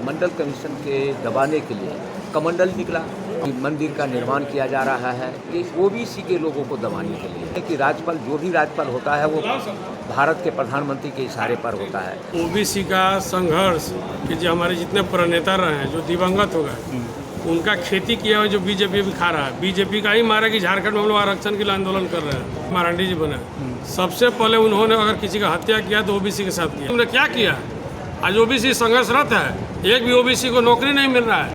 मंडल commission के दबाने के लिए कमंडल निकला। मंदिर का निर्माण किया जा रहा है कि ओबीसी के लोगों को दबाने के लिए कि राज्यपाल जो भी राज्यपाल होता है वो भारत के प्रधानमंत्री के इशारे पर होता है। ओबीसी का संघर्ष कि जो हमारे जितने प्रणेता रहे हैं जो दिवंगत हो गए उनका खेती किया हुआ जो बीजेपी भी खा रहा है, बीजेपी का ही मारा कि झारखंड में हम लोग आरक्षण के लिए आंदोलन कर रहे हैं। मारांडी जी बने सबसे पहले उन्होंने अगर किसी का हत्या किया तो ओबीसी के साथ किया। उन्होंने क्या किया? आज ओबीसी संघर्षरत है, एक भी ओबीसी को नौकरी नहीं मिल रहा है।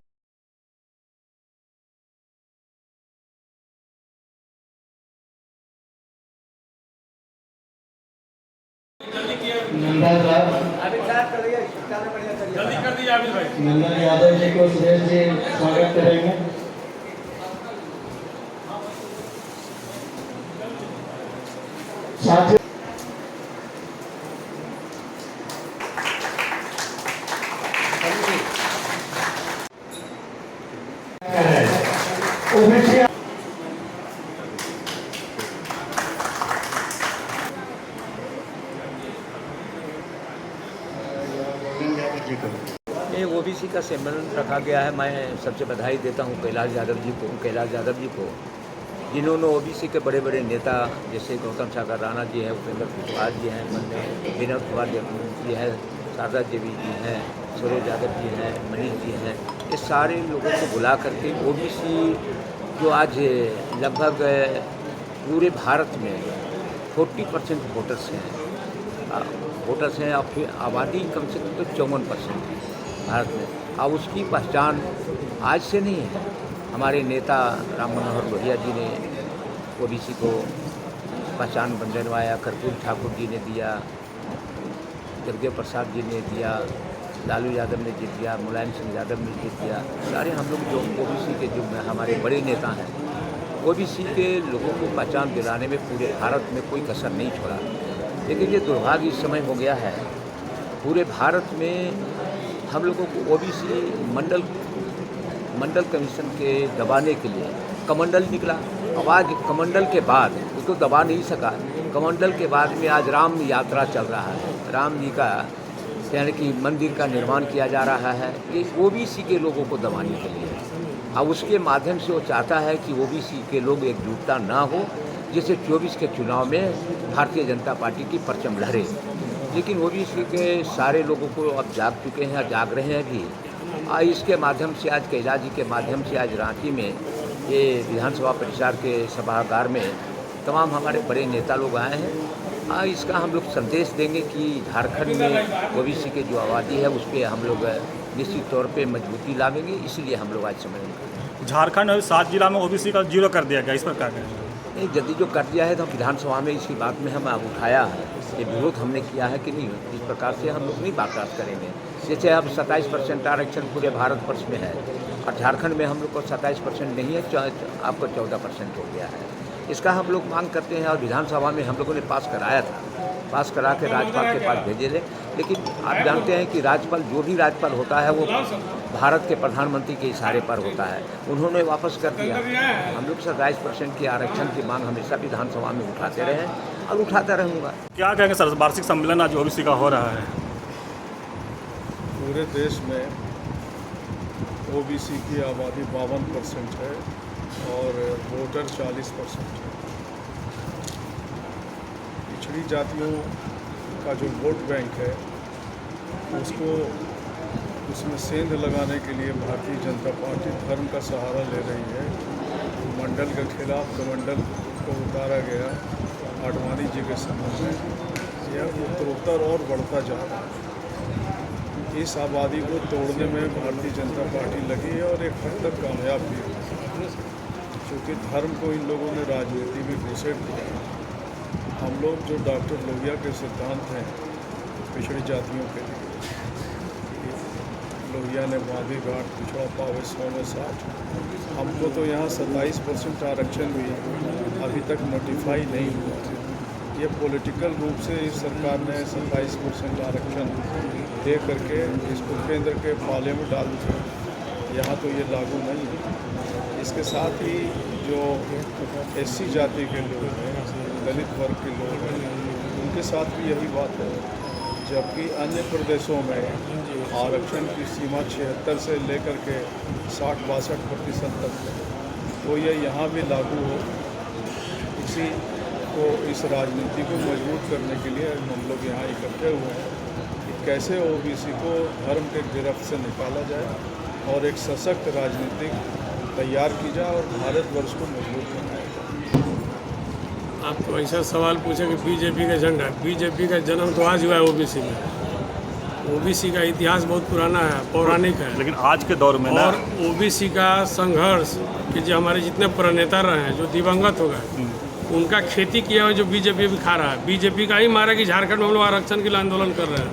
जल्दी कर दीजिए आबिद भाई। नंदन यादव जी को सुरेश जी स्वागत करेंगे। साथ ओबीसी ये ओबीसी का सम्मेलन रखा गया है। मैं सबसे बधाई देता हूँ कैलाश यादव जी को जिन्होंने ओबीसी के बड़े बड़े नेता जैसे गौतम सागर राणा जी हैं, उपेंद्र कुशवाहा जी हैं, विनोद कुमार जी हैं, शारदा देवी जी हैं, सूरज यादव जी हैं, मनीष जी हैं, ये सारे लोगों को बुला करके ओबीसी जो आज लगभग पूरे भारत में 40% वोटर्स हैं और फिर आबादी कम से कम तो 54% है भारत में। अब उसकी पहचान आज से नहीं है। हमारे नेता राम मनोहर लोहिया जी ने ओबीसी को पहचान बनवाया, कर्पूरी ठाकुर जी ने दिया, जगदेव प्रसाद जी ने दिया, लालू यादव ने जीत दिया, मुलायम सिंह यादव ने जीत दिया। सारे हम लोग जो ओबीसी के जो हमारे बड़े नेता हैं ओबीसी के लोगों को पहचान दिलाने में पूरे भारत में कोई कसर नहीं छोड़ा। लेकिन ये दुर्भाग्य इस समय हो गया है पूरे भारत में हम लोगों को ओबीसी मंडल कमीशन के दबाने के लिए कमंडल निकला। अब आज कमंडल के बाद उसको दबा नहीं सका। कमंडल के बाद में आज राम यात्रा चल रहा है। राम जी का यानी कि मंदिर का निर्माण किया जा रहा है कि ओबीसी के लोगों को दबाने के लिए। अब उसके माध्यम से वो चाहता है कि ओबीसी के लोग एकजुटता ना हो, जिससे 24 के चुनाव में भारतीय जनता पार्टी की परचम लहरे। लेकिन ओबीसी के सारे लोगों को अब जाग चुके हैं, जाग रहे हैं भी। इसके माध्यम से आज कैलाश जी के माध्यम से आज रांची में ये विधानसभा परिसर के सभागार में तमाम हमारे बड़े नेता लोग आए हैं। इसका हम लोग संदेश देंगे कि झारखंड में ओबीसी की जो आबादी है उस पर हम लोग निश्चित तौर पे मजबूती लावेंगे। इसलिए हम लोग आज सम्मेलन कर रहे हैं। झारखंड में 7 जिला में ओबीसी का 0 कर दिया गया, इस पर क्या कहें? नहीं, यदि जो कर दिया है तो विधानसभा में इसी बात में हम उठाया है, ये विरोध हमने किया है कि नहीं, इस प्रकार से हम लोग नहीं बर्दाश्त करेंगे। जैसे अब 27% आरक्षण पूरे भारतवर्ष में है और झारखंड में हम लोग को 27% नहीं है, आपको 14% हो गया है। इसका हम लोग मांग करते हैं और विधानसभा में हम लोगों ने पास कराया था। पास करा के राज्यपाल के पास भेजे थे। लेकिन आप जानते हैं कि राज्यपाल जो भी राज्यपाल होता है वो भारत के प्रधानमंत्री के इशारे पर होता है। उन्होंने वापस कर दिया। हम लोग 27% की आरक्षण की मांग हमेशा विधानसभा में उठाते रहे और उठाता रहूँगा। क्या कहेंगे सर, वार्षिक सम्मेलन आज ओबीसी का हो रहा है? पूरे देश में ओबीसी की आबादी 52% है और वोटर 40% है। पिछड़ी जातियों का जो वोट बैंक है उसमें सेंध लगाने के लिए भारतीय जनता पार्टी धर्म का सहारा ले रही है। मंडल के खिलाफ कमंडल को उतारा गया आडवाणी जी के समय में। यह उत्तरोत्तर और बढ़ता जा रहा है। इस आबादी को तोड़ने में भारतीय जनता पार्टी लगी है और एक हद तक कामयाब भी है, क्योंकि धर्म को इन लोगों ने राजनीति में घुसेड़ दिया है। हम लोग जो डॉक्टर लोहिया के सिद्धांत हैं पिछड़ी जातियों के लिए, लोहिया ने बांधी घाट पिछड़ा पावे 100 में 60, हमको तो यहाँ 27% आरक्षण भी अभी तक नोटिफाई नहीं हुआ। ये पॉलिटिकल रूप से इस सरकार ने 27% आरक्षण दे करके इसको केंद्र के पाले में डाल दिया। यहाँ तो ये लागू नहीं है। इसके साथ ही जो SC जाति के लोग हैं, दलित वर्ग के लोग हैं, उनके साथ भी यही बात है। जबकि अन्य प्रदेशों में आरक्षण की सीमा 76 से लेकर के 60-62% तक है। तो ये यहाँ भी लागू हो, इसी को इस राजनीति को मजबूत करने के लिए हम लोग यहाँ इकट्ठे हुए हैं कि कैसे ओबीसी को धर्म के गिरफ्त से निकाला जाए और एक सशक्त राजनीति तैयार की जाए और भारतवर्ष को मजबूत बनाया जाए। आप तो ऐसा सवाल पूछे कि बीजेपी का झंडा, बीजेपी का जन्म तो आज हुआ है ओबीसी में। ओबीसी का इतिहास बहुत पुराना है, पौराणिक है। लेकिन आज के दौर में ना और ओबीसी का संघर्ष कि जो हमारे जितने प्रणेता रहे हैं, जो दिवंगत हो गए, उनका खेती किया हुआ जो बीजेपी भी खा रहा है। बीजेपी का ही मारा कि झारखंड में हम लोग आरक्षण के लिए आंदोलन कर रहे हैं।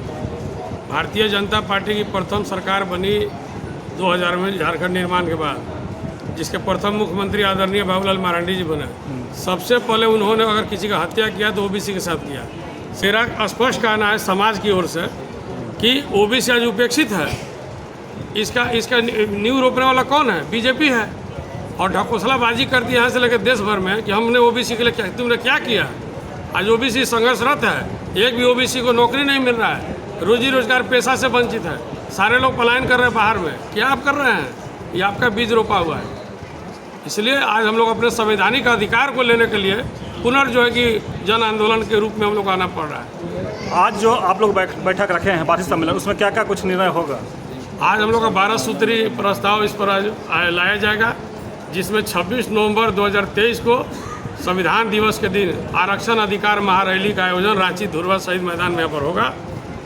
भारतीय जनता पार्टी की प्रथम सरकार बनी 2000 में झारखंड निर्माण के बाद, जिसके प्रथम मुख्यमंत्री आदरणीय बाबूलाल मरांडी जी बने। सबसे पहले उन्होंने अगर किसी का हत्या किया तो ओबीसी के साथ किया। मेरा स्पष्ट कहना है समाज की ओर से कि ओबीसी आज उपेक्षित है। इसका नींव रोपने वाला कौन है? बीजेपी है। और ढकोसलाबाजी कर दी यहाँ से लेकर देश भर में कि हमने ओबीसी के लिए तुमने क्या किया। आज ओबीसी संघर्षरत है। एक भी ओबीसी को नौकरी नहीं मिल रहा है, रोजी रोजगार पेशा से वंचित है। सारे लोग पलायन कर रहे हैं बाहर में। क्या आप कर रहे हैं? ये आपका बीज रोपा हुआ है। इसलिए आज हम लोग अपने संवैधानिक अधिकार को लेने के लिए जो है कि जन आंदोलन के रूप में हम लोग आना पड़ रहा है। आज जो आप लोग बैठक रखे हैं वार्षिक सम्मेलन, उसमें क्या क्या कुछ निर्णय होगा? आज हम लोग का 12 सूत्री प्रस्ताव इस पर आज लाया जाएगा, जिसमें 26 नवंबर 2023 को संविधान दिवस के दिन आरक्षण अधिकार महारैली का आयोजन रांची धुरवा शहीद मैदान में यहाँ पर होगा,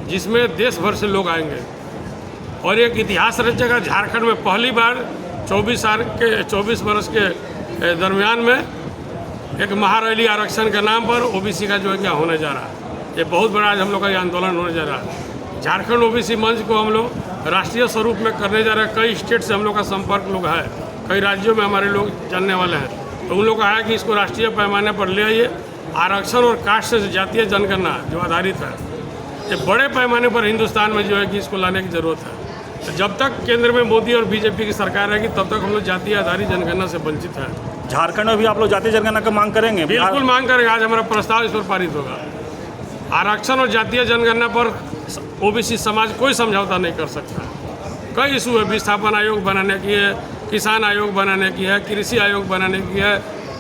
जिसमें देश भर से लोग आएंगे। और एक इतिहास रचेगा। झारखंड में पहली बार 24 वर्ष के दरमियान में एक महारैली आरक्षण के नाम पर ओबीसी का जो है क्या होने जा रहा है। ये बहुत बड़ा आज हम लोग का ये आंदोलन होने जा रहा है। झारखंड ओबीसी मंच को हम लोग राष्ट्रीय स्वरूप में करने जा रहे हैं। कई स्टेट से हम लोग का संपर्क लोग है, कई राज्यों में हमारे लोग जानने वाले हैं। तो उन लोग का है कि इसको राष्ट्रीय पैमाने पर ले आइए। आरक्षण और कास्ट से जातीय जनगणना जो आधारित है, ये बड़े पैमाने पर हिंदुस्तान में जो है कि इसको लाने की ज़रूरत है। तो जब तक केंद्र में मोदी और बीजेपी की सरकार रहेगी, तब तक हम लोग जातीय आधारित जनगणना से वंचित है। झारखंड में भी आप लोग जातीय जनगणना का मांग करेंगे? बिल्कुल मांग करेंगे। आज हमारा प्रस्ताव इस पर पारित होगा। आरक्षण और जातीय जनगणना पर ओबीसी समाज कोई समझौता नहीं कर सकता। कई इशू है, विस्थापन आयोग बनाने की है, किसान आयोग बनाने की है, कृषि आयोग बनाने की है,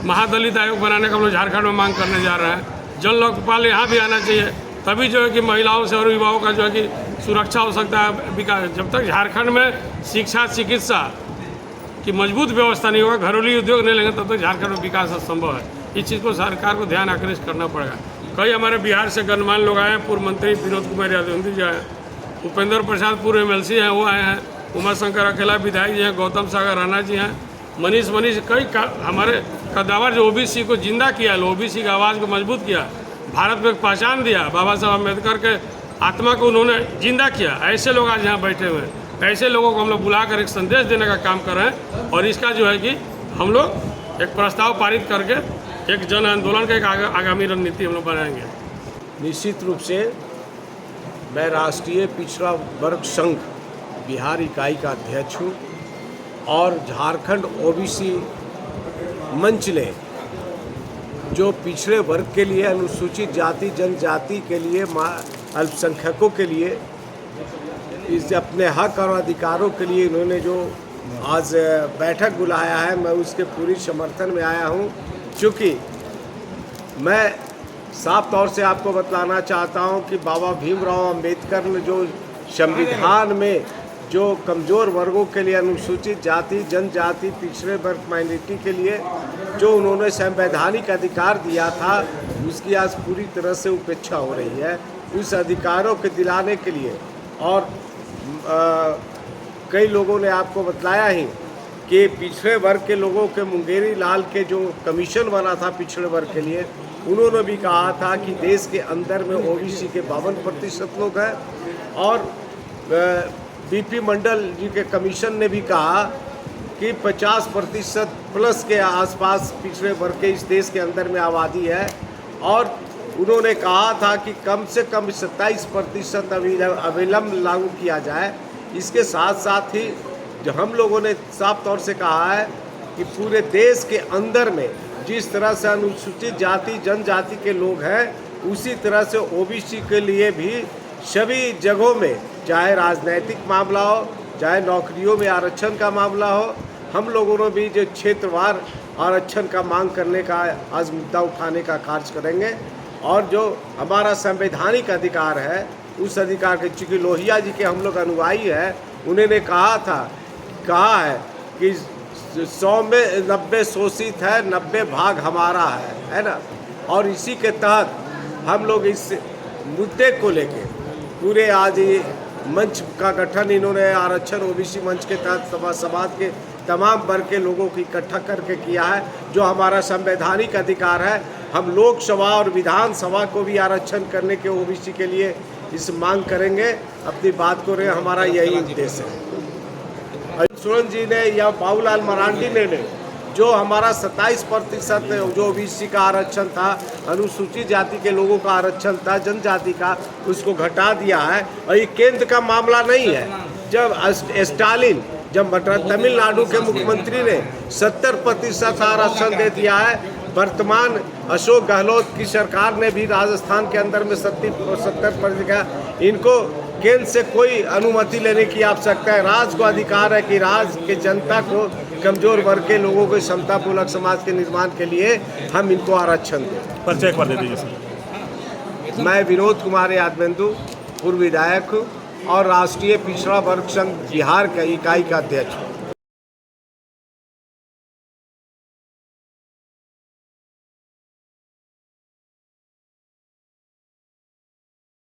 महादलित आयोग बनाने का हम लोग झारखंड में मांग करने जा रहे हैं। जन लोकपाल यहाँ भी आना चाहिए, तभी जो है कि महिलाओं से और युवाओं का जो है कि सुरक्षा हो सकता है, विकास। जब तक झारखंड में शिक्षा चिकित्सा की मजबूत व्यवस्था नहीं होगा, घरेलू उद्योग नहीं लेंगे, तब तक झारखंड में विकास असंभव है। इस चीज़ को सरकार को ध्यान आकृष्ट करना पड़ेगा। कई हमारे बिहार से गणमान्य लोग आए हैं। पूर्व मंत्री विनोद कुमार यादव जी आए हैं, उपेंद्र प्रसाद पूर्व MLC हैं, वो आए हैं, उमाशंकर अकेला विधायक जी हैं, गौतम सागर राणा जी हैं, मनीष कई हमारे कद्दावर जो ओबीसी को जिंदा किया, ओबीसी की आवाज़ को मजबूत किया, भारत में एक पहचान दिया। बाबा साहब अम्बेडकर के आत्मा को उन्होंने जिंदा किया। ऐसे लोग आज यहाँ बैठे हुए हैं। ऐसे लोगों को हम लोग बुलाकर एक संदेश देने का काम कर रहे हैं। और इसका जो है कि हम लोग एक प्रस्ताव पारित करके एक जन आंदोलन का एक आगामी रणनीति हम लोग बनाएंगे। निश्चित रूप से मैं राष्ट्रीय पिछड़ा वर्ग संघ बिहार इकाई का अध्यक्ष हूँ और झारखंड ओबीसी मंच ने जो पिछड़े वर्ग के लिए, अनुसूचित जाति जनजाति के लिए, अल्पसंख्यकों के लिए, इस अपने हक और अधिकारों के लिए इन्होंने जो आज बैठक बुलाया है, मैं उसके पूरी समर्थन में आया हूँ। क्योंकि मैं साफ तौर से आपको बतलाना चाहता हूँ कि बाबा भीमराव अंबेडकर ने जो संविधान में जो कमज़ोर वर्गों के लिए, अनुसूचित जाति जनजाति पिछड़े वर्ग माइनॉरिटी के लिए जो उन्होंने संवैधानिक अधिकार दिया था, उसकी आज पूरी तरह से उपेक्षा हो रही है। उस अधिकारों के दिलाने के लिए और कई लोगों ने आपको बतलाया ही कि पिछड़े वर्ग के लोगों के मुंगेरी लाल के जो कमीशन बना था पिछड़े वर्ग के लिए, उन्होंने भी कहा था कि देश के अंदर में ओबीसी के 52% लोग हैं। और बीपी मंडल जी के कमीशन ने भी कहा कि 50% प्लस के आसपास पिछड़े वर्ग के इस देश के अंदर में आबादी है। और उन्होंने कहा था कि कम से कम 27% अविलंब लागू किया जाए। इसके साथ साथ ही जो हम लोगों ने साफ तौर से कहा है कि पूरे देश के अंदर में जिस तरह से अनुसूचित जाति जनजाति के लोग हैं, उसी तरह से ओबीसी के लिए भी सभी जगहों में, चाहे राजनीतिक मामला हो, चाहे नौकरियों में आरक्षण का मामला हो, हम लोगों ने भी जो क्षेत्रवार आरक्षण का मांग करने का आज मुद्दा उठाने का कार्य करेंगे। और जो हमारा संवैधानिक अधिकार है, उस अधिकार के, चूँकि लोहिया जी के हम लोग अनुयायी हैं, उन्होंने कहा है कि 100 में 90 शोषित है, 90 भाग हमारा है ना। और इसी के तहत हम लोग इस मुद्दे को लेके पूरे आज ये मंच का गठन इन्होंने आरक्षण ओबीसी मंच के तहत समाज के तमाम वर्ग के लोगों को इकट्ठा करके किया है, जो हमारा संवैधानिक अधिकार है। हम लोकसभा और विधानसभा को भी आरक्षण करने के ओबीसी के लिए इस मांग करेंगे, अपनी बात को रहे, हमारा यही उद्देश्य है। सुरन जी ने या बाबूलाल मरांडी ने जो हमारा 27% जो ओबीसी का आरक्षण था, अनुसूचित जाति के लोगों का आरक्षण था, जनजाति का, उसको घटा दिया है। और ये केंद्र का मामला नहीं है। जब स्टालिन, जब तमिलनाडु के मुख्यमंत्री ने 70% आरक्षण दे दिया है, वर्तमान अशोक गहलोत की सरकार ने भी राजस्थान के अंदर में 70% का, इनको केंद्र से कोई अनुमति लेने की आवश्यकता है। राज्य को अधिकार है कि राज्य के जनता को, कमजोर वर्ग के लोगों को समतापूर्वक समाज के निर्माण के लिए हम इनको आरक्षण दें। परिचय एक बार दे दीजिए सर। मैं विनोद कुमार यादवेंदु, पूर्व विधायक हूँ और राष्ट्रीय पिछड़ा वर्ग संघ बिहार का इकाई का अध्यक्ष हूँ।